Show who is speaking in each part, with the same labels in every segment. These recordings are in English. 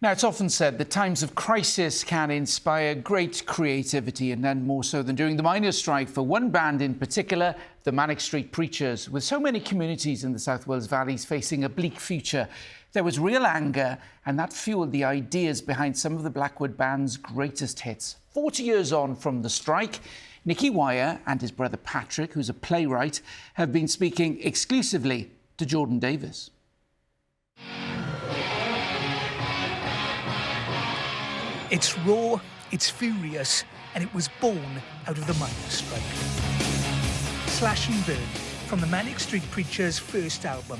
Speaker 1: Now, it's often said that times of crisis can inspire great creativity, and none more so than during the miners' strike for one band in particular, the Manic Street Preachers. With so many communities in the South Wales valleys facing a bleak future, there was real anger, and that fueled the ideas behind some of the Blackwood band's greatest hits. 40 years on from the strike, Nicky Wire and his brother Patrick, who's a playwright, have been speaking exclusively to Jordan Davis.
Speaker 2: It's raw, it's furious, and it was born out of the miners' strike. Slash and Burn, from the Manic Street Preachers' first album.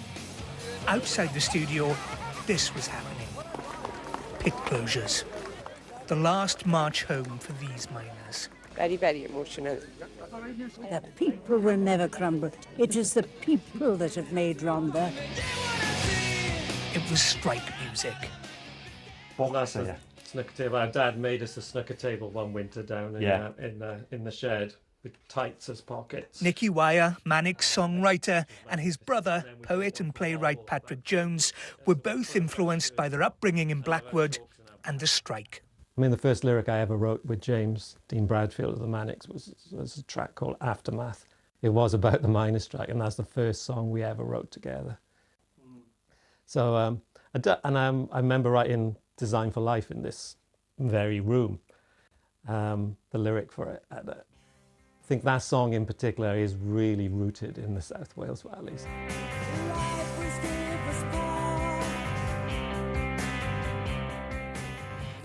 Speaker 2: Outside the studio, this was happening. Pit closures. The last march home for these miners.
Speaker 3: Very, very emotional.
Speaker 4: The people will never crumble. It is the people that have made Rhondda.
Speaker 2: It was strike music.
Speaker 5: Snooker table. Our dad made us a snooker table one winter down in the shed with tights as pockets.
Speaker 2: Nicky Wire, Manic's songwriter, and his brother, poet and playwright Patrick Jones, were both influenced by their upbringing in Blackwood and the strike.
Speaker 5: I mean, the first lyric I ever wrote with James Dean Bradfield of the Manics was a track called Aftermath. It was about the miners' strike, and that's the first song we ever wrote together. So, I remember writing Design for Life in this very room, the lyric for it. I think that song in particular is really rooted in the South Wales valleys.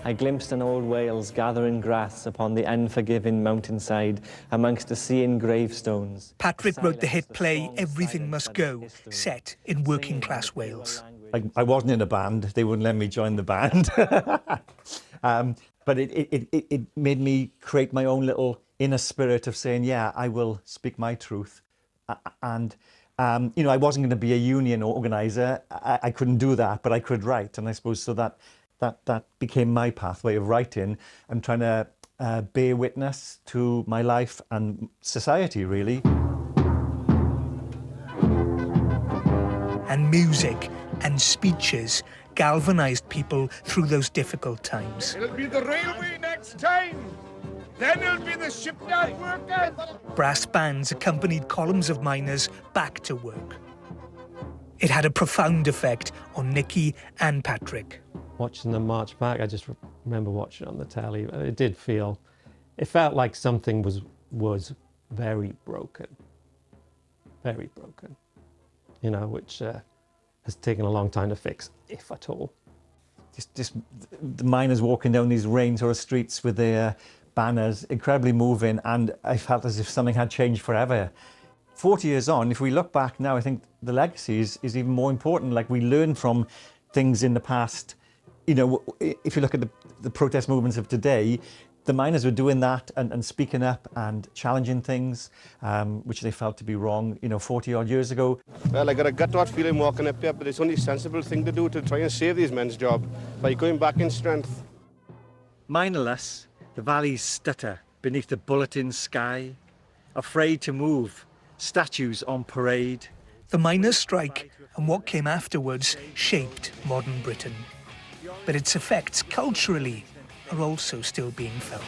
Speaker 6: I glimpsed an old Wales gathering grass upon the unforgiving mountainside amongst the seeing gravestones.
Speaker 2: Patrick wrote the hit play Everything Must Go, set in working class Wales.
Speaker 7: I wasn't in a band. They wouldn't let me join the band. But it made me create my own little inner spirit of saying, yeah, I will speak my truth. And, you know, I wasn't going to be a union organiser. I couldn't do that, but I could write. And I suppose so that became my pathway of writing and trying to bear witness to my life and society, really.
Speaker 2: And music and speeches galvanised people through those difficult times.
Speaker 8: It'll be the railway next time. Then it'll be the shipyard workers.
Speaker 2: Brass bands accompanied columns of miners back to work. It had a profound effect on Nicky and Patrick.
Speaker 5: Watching them march back, I just remember watching it on the telly. It felt like something was very broken. Very broken. You know, which has taken a long time to fix, if at all.
Speaker 7: Just the miners walking down these rain sort of streets with their banners, incredibly moving, and I felt as if something had changed forever. 40 years on, if we look back now, I think the legacy is even more important. Like, we learn from things in the past. You know, if you look at the protest movements of today, the miners were doing that and speaking up and challenging things, which they felt to be wrong, you know, 40-odd years ago.
Speaker 8: Well, I got a gut feeling walking up here, but it's only a sensible thing to do to try and save these men's job by going back in strength.
Speaker 7: Minerless, the valleys stutter beneath the bulletin sky, afraid to move, statues on parade.
Speaker 2: The miners' strike and what came afterwards shaped modern Britain. But its effects culturally are also still being felt.